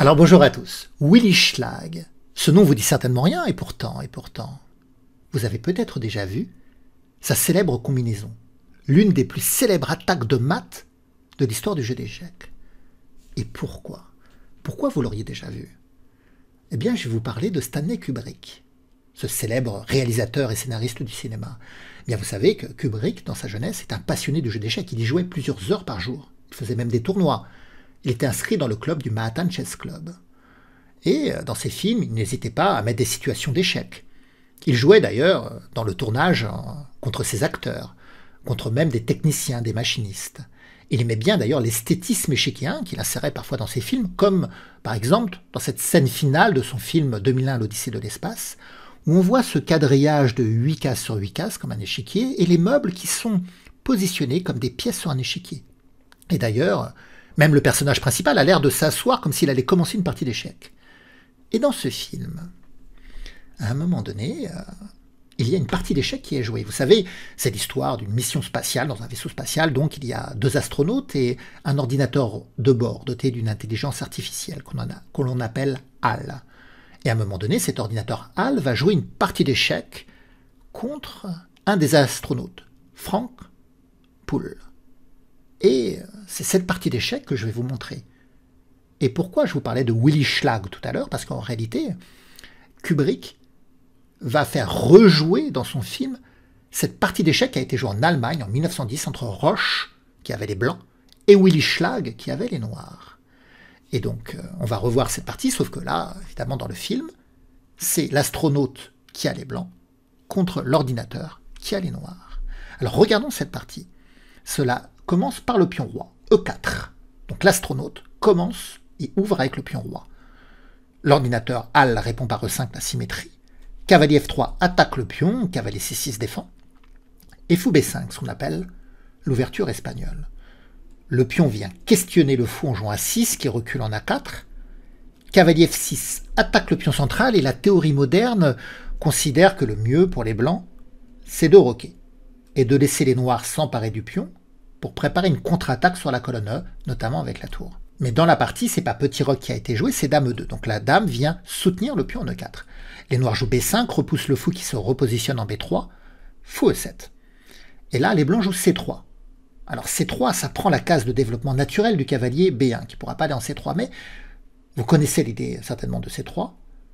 Alors bonjour à tous. Willy Schlag. Ce nom vous dit certainement rien, et pourtant, vous avez peut-être déjà vu sa célèbre combinaison, l'une des plus célèbres attaques de maths de l'histoire du jeu d'échecs. Et pourquoi? Pourquoi vous l'auriez déjà vu? Eh bien, je vais vous parler de Stanley Kubrick, ce célèbre réalisateur et scénariste du cinéma. Eh bien, vous savez que Kubrick, dans sa jeunesse, est un passionné de jeux d'échecs. Il y jouait plusieurs heures par jour. Il faisait même des tournois. Il était inscrit dans le club du Manhattan Chess Club. Et dans ses films, il n'hésitait pas à mettre des situations d'échecs. Il jouait d'ailleurs dans le tournage contre ses acteurs, contre même des techniciens, des machinistes. Il aimait bien d'ailleurs l'esthétisme échiquéen qu'il insérait parfois dans ses films, comme par exemple dans cette scène finale de son film 2001 l'Odyssée de l'espace, où on voit ce quadrillage de 8 cases sur 8 cases comme un échiquier, et les meubles qui sont positionnés comme des pièces sur un échiquier. Et d'ailleurs, même le personnage principal a l'air de s'asseoir comme s'il allait commencer une partie d'échecs. Et dans ce film, à un moment donné, il y a une partie d'échecs qui est jouée. Vous savez, c'est l'histoire d'une mission spatiale dans un vaisseau spatial, donc il y a 2 astronautes et un ordinateur de bord doté d'une intelligence artificielle que l'on appelle HAL. Et à un moment donné, cet ordinateur HAL va jouer une partie d'échecs contre un des astronautes, Frank Poole. Et c'est cette partie d'échecs que je vais vous montrer. Et pourquoi je vous parlais de Willy Schlag tout à l'heure? Parce qu'en réalité, Kubrick va faire rejouer dans son film cette partie d'échecs qui a été jouée en Allemagne en 1910 entre Roche, qui avait les blancs, et Willy Schlag, qui avait les noirs. Et donc, on va revoir cette partie, sauf que là, évidemment, dans le film, c'est l'astronaute qui a les blancs contre l'ordinateur qui a les noirs. Alors, regardons cette partie. Cela commence par le pion roi, E4. Donc l'astronaute commence et ouvre avec le pion roi. L'ordinateur HAL répond par E5 la symétrie. Cavalier F3 attaque le pion, cavalier C6 défend. Et fou B5, ce qu'on appelle l'ouverture espagnole. Le pion vient questionner le fou en jouant A6 qui recule en A4. Cavalier F6 attaque le pion central et la théorie moderne considère que le mieux pour les blancs, c'est de roquer et de laisser les noirs s'emparer du pion pour préparer une contre-attaque sur la colonne E, notamment avec la tour. Mais dans la partie, c'est pas petit roc qui a été joué, c'est dame E2. Donc la dame vient soutenir le pion en E4. Les noirs jouent B5, repoussent le fou qui se repositionne en B3, fou E7. Et là, les blancs jouent C3. Alors C3, ça prend la case de développement naturel du cavalier B1, qui ne pourra pas aller en C3, mais vous connaissez l'idée certainement de C3,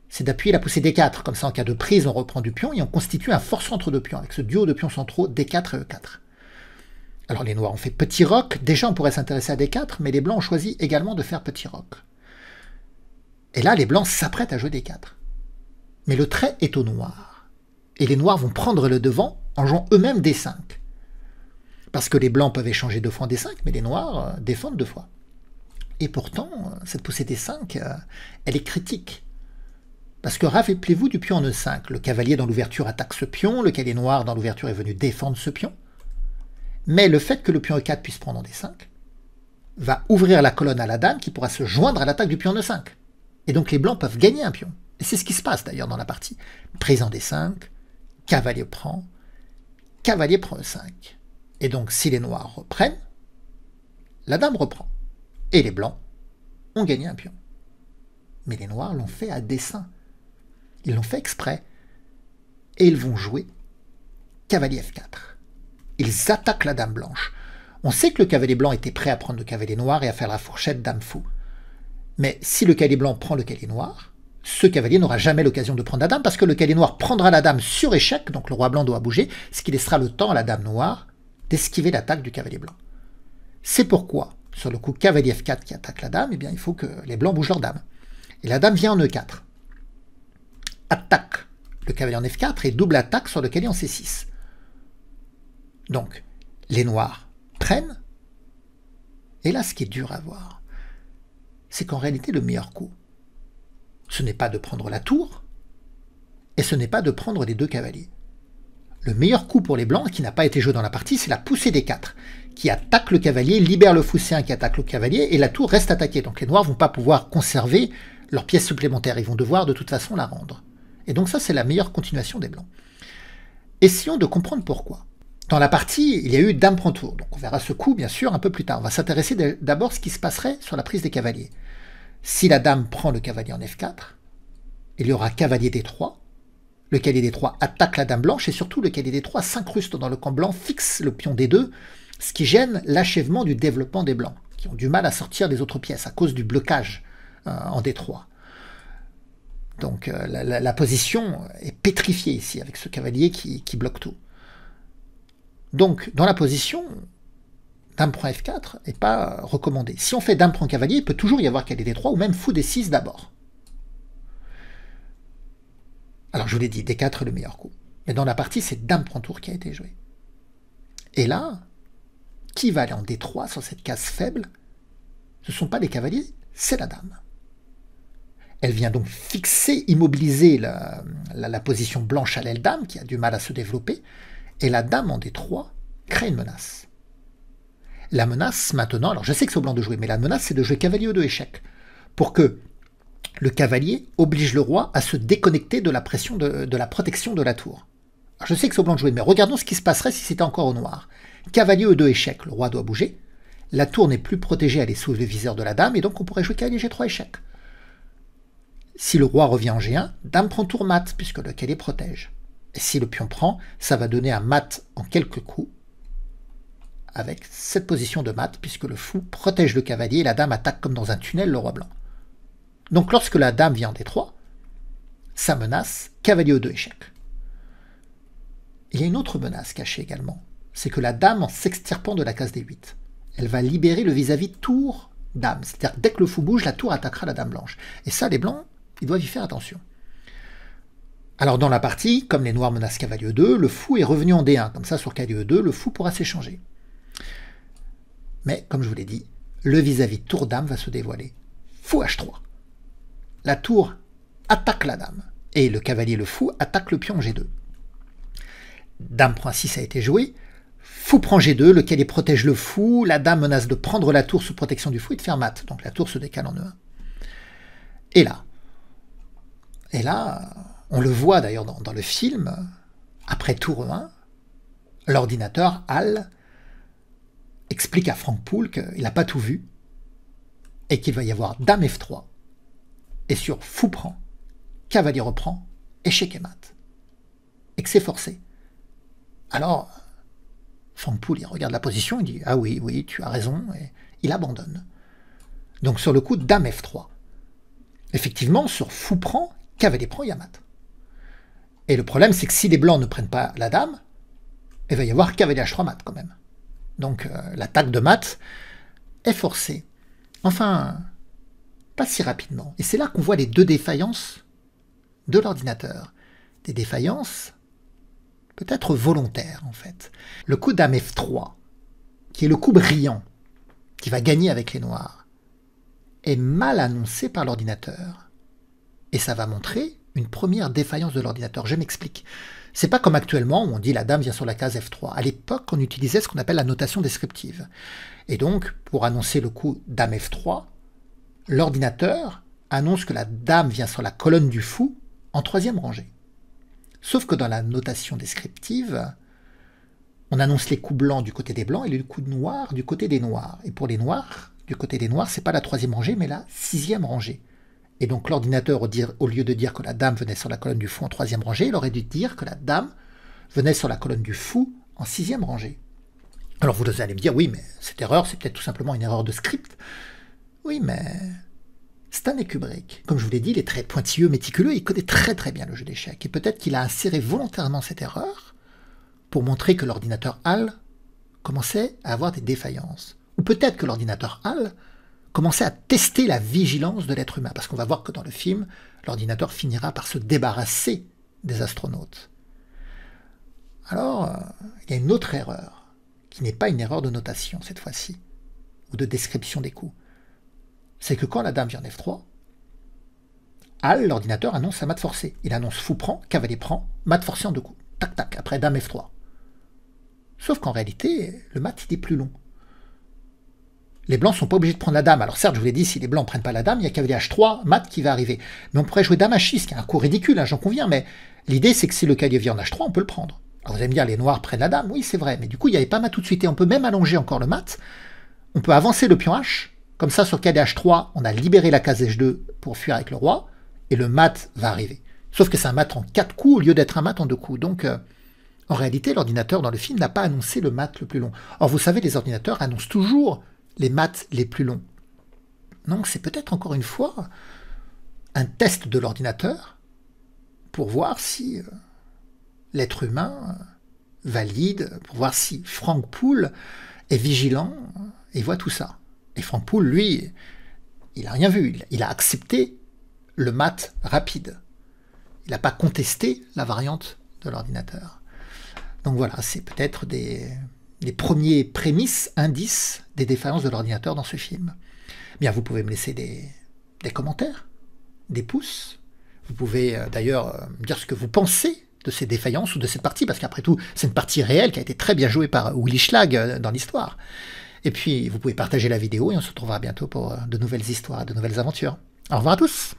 c'est d'appuyer la poussée D4. Comme ça, en cas de prise, on reprend du pion et on constitue un fort centre de pion, avec ce duo de pions centraux D4 et E4. Alors les noirs ont fait petit roc, déjà on pourrait s'intéresser à D4, mais les blancs ont choisi également de faire petit roc. Et là les blancs s'apprêtent à jouer D4. Mais le trait est au noir. Et les noirs vont prendre le devant en jouant eux-mêmes D5. Parce que les blancs peuvent échanger 2 fois en D5, mais les noirs défendent 2 fois. Et pourtant, cette poussée D5, elle est critique. Parce que rappelez-vous du pion en E5, le cavalier dans l'ouverture attaque ce pion, le cavalier noir dans l'ouverture est venu défendre ce pion. Mais le fait que le pion E4 puisse prendre en D5 va ouvrir la colonne à la dame qui pourra se joindre à l'attaque du pion en E5. Et donc les blancs peuvent gagner un pion. Et c'est ce qui se passe d'ailleurs dans la partie. Prise en D5, cavalier prend E5. Et donc si les noirs reprennent, la dame reprend. Et les blancs ont gagné un pion. Mais les noirs l'ont fait à dessein. Ils l'ont fait exprès. Et ils vont jouer cavalier F4. Ils attaquent la dame blanche. On sait que le cavalier blanc était prêt à prendre le cavalier noir et à faire la fourchette dame fou. Mais si le cavalier blanc prend le cavalier noir, ce cavalier n'aura jamais l'occasion de prendre la dame parce que le cavalier noir prendra la dame sur échec, donc le roi blanc doit bouger, ce qui laissera le temps à la dame noire d'esquiver l'attaque du cavalier blanc. C'est pourquoi, sur le coup cavalier F4 qui attaque la dame, eh bien, il faut que les blancs bougent leur dame. Et la dame vient en E4. Attaque le cavalier en F4 et double attaque sur le cavalier en C6. Donc, les noirs prennent, et là, ce qui est dur à voir, c'est qu'en réalité, le meilleur coup, ce n'est pas de prendre la tour, et ce n'est pas de prendre les 2 cavaliers. Le meilleur coup pour les blancs, qui n'a pas été joué dans la partie, c'est la poussée D4, qui attaque le cavalier, libère le fou C1 qui attaque le cavalier, et la tour reste attaquée. Donc les noirs ne vont pas pouvoir conserver leur pièce supplémentaire, ils vont devoir de toute façon la rendre. Et donc ça, c'est la meilleure continuation des blancs. Essayons de comprendre pourquoi. Dans la partie, il y a eu dame prend tour, donc on verra ce coup bien sûr un peu plus tard. On va s'intéresser d'abord à ce qui se passerait sur la prise des cavaliers. Si la dame prend le cavalier en F4, il y aura cavalier D3. Le cavalier D3 attaque la dame blanche et surtout le cavalier D3 s'incruste dans le camp blanc, fixe le pion D2, ce qui gêne l'achèvement du développement des blancs, qui ont du mal à sortir des autres pièces à cause du blocage en D3. Donc la position est pétrifiée ici avec ce cavalier qui bloque tout. Donc dans la position, dame prend F4 n'est pas recommandé. Si on fait dame prend cavalier, il peut toujours y avoir cavalier D3 ou même fou D6 d'abord. Alors je vous l'ai dit, D4 est le meilleur coup. Mais dans la partie, c'est dame prend tour qui a été joué. Et là, qui va aller en D3 sur cette case faible? Ce ne sont pas les cavaliers, c'est la dame. Elle vient donc fixer, immobiliser la position blanche à l'aile dame, qui a du mal à se développer, et la dame en D3 crée une menace. La menace maintenant, alors je sais que c'est au blanc de jouer, mais la menace c'est de jouer cavalier E2 échec, pour que le cavalier oblige le roi à se déconnecter de la pression de la protection de la tour. Alors je sais que c'est au blanc de jouer, mais regardons ce qui se passerait si c'était encore au noir. Cavalier E2 échec, le roi doit bouger, la tour n'est plus protégée, elle est sous le viseur de la dame, et donc on pourrait jouer cavalier G3 échec. Si le roi revient en G1, dame prend tour mat, puisque le cavalier protège. Et si le pion prend, ça va donner un mat en quelques coups, avec cette position de mat, puisque le fou protège le cavalier et la dame attaque comme dans un tunnel le roi blanc. Donc lorsque la dame vient en D3, ça menace cavalier E2 échec. Il y a une autre menace cachée également, c'est que la dame en s'extirpant de la case D8, elle va libérer le vis-à-vis tour dame, c'est-à-dire que dès que le fou bouge, la tour attaquera la dame blanche. Et ça, les blancs, ils doivent y faire attention. Alors dans la partie, comme les noirs menacent cavalier E2, le fou est revenu en D1, comme ça sur cavalier E2, le fou pourra s'échanger. Mais, comme je vous l'ai dit, le vis-à-vis tour dame va se dévoiler. Fou H3. La tour attaque la dame, et le cavalier le fou attaque le pion G2. Dame prend 6 a été joué, fou prend G2, le cavalier protège le fou, la dame menace de prendre la tour sous protection du fou et de faire mat, donc la tour se décale en E1. Et là, on le voit d'ailleurs dans le film, après tour E1, l'ordinateur, Hall, explique à Frank Poole qu'il n'a pas tout vu, et qu'il va y avoir dame F3, et sur fou prend, cavalier reprend, échec et mat. Et que c'est forcé. Alors, Frank Poole, il regarde la position, il dit « Ah oui, oui, tu as raison », et il abandonne. Donc sur le coup, dame F3. Effectivement, sur fou prend, cavalier prend, il y a mat. Et le problème, c'est que si les blancs ne prennent pas la dame, il va y avoir cavalier H3 mat quand même. Donc l'attaque de mat est forcée. Enfin, pas si rapidement. Et c'est là qu'on voit les deux défaillances de l'ordinateur. Des défaillances peut-être volontaires en fait. Le coup dame F3, qui est le coup brillant, qui va gagner avec les noirs, est mal annoncé par l'ordinateur. Et ça va montrer une première défaillance de l'ordinateur. Je m'explique. C'est pas comme actuellement où on dit la dame vient sur la case F3. À l'époque, on utilisait ce qu'on appelle la notation descriptive. Et donc, pour annoncer le coup dame F3, l'ordinateur annonce que la dame vient sur la colonne du fou en troisième rangée. Sauf que dans la notation descriptive, on annonce les coups blancs du côté des blancs et les coups noirs du côté des noirs. Et pour les noirs, du côté des noirs, c'est pas la troisième rangée, mais la sixième rangée. Et donc l'ordinateur, au lieu de dire que la dame venait sur la colonne du fou en troisième rangée, il aurait dû dire que la dame venait sur la colonne du fou en sixième rangée. Alors vous allez me dire, oui, mais cette erreur, c'est peut-être tout simplement une erreur de script. Oui, mais Stanley Kubrick, comme je vous l'ai dit, il est très pointilleux, méticuleux, il connaît très très bien le jeu d'échecs. Et peut-être qu'il a inséré volontairement cette erreur pour montrer que l'ordinateur Hall commençait à avoir des défaillances. Ou peut-être que l'ordinateur Hall commençait à tester la vigilance de l'être humain, parce qu'on va voir que dans le film, l'ordinateur finira par se débarrasser des astronautes. Alors, il y a une autre erreur, qui n'est pas une erreur de notation cette fois-ci, ou de description des coups. C'est que quand la dame vient en F3, Hall, l'ordinateur, annonce un mat forcé. Il annonce fou prend, cavalier prend, mat forcé en deux coups. Tac, tac, après dame F3. Sauf qu'en réalité, le mat, il est plus long. Les blancs sont pas obligés de prendre la dame. Alors certes, je vous l'ai dit, si les blancs ne prennent pas la dame, il y a cavalier H3, mat qui va arriver. Mais on pourrait jouer dame H6, qui est un coup ridicule, hein, j'en conviens, mais l'idée c'est que si le cavalier vient en H3, on peut le prendre. Alors vous allez me dire, les noirs prennent la dame, oui c'est vrai, mais du coup il n'y avait pas mat tout de suite, et on peut même allonger encore le mat, on peut avancer le pion H, Comme ça, sur KDH3, on a libéré la case H2 pour fuir avec le roi, et le mat va arriver. Sauf que c'est un mat en 4 coups au lieu d'être un mat en 2 coups. Donc, en réalité, l'ordinateur dans le film n'a pas annoncé le mat le plus long. Or, vous savez, les ordinateurs annoncent toujours les mats les plus longs. Donc, c'est peut-être encore une fois un test de l'ordinateur pour voir si l'être humain valide, pour voir si Frank Poole est vigilant et voit tout ça. Et Frank Poole, lui, il n'a rien vu. Il a accepté le mat rapide. Il n'a pas contesté la variante de l'ordinateur. Donc voilà, c'est peut-être des premiers prémices, indices des défaillances de l'ordinateur dans ce film. Bien, vous pouvez me laisser des commentaires, des pouces. Vous pouvez d'ailleurs me dire ce que vous pensez de ces défaillances ou de cette partie, parce qu'après tout, c'est une partie réelle qui a été très bien jouée par Willy Schlag dans l'histoire. Et puis, vous pouvez partager la vidéo et on se retrouvera bientôt pour de nouvelles histoires, de nouvelles aventures. Au revoir à tous!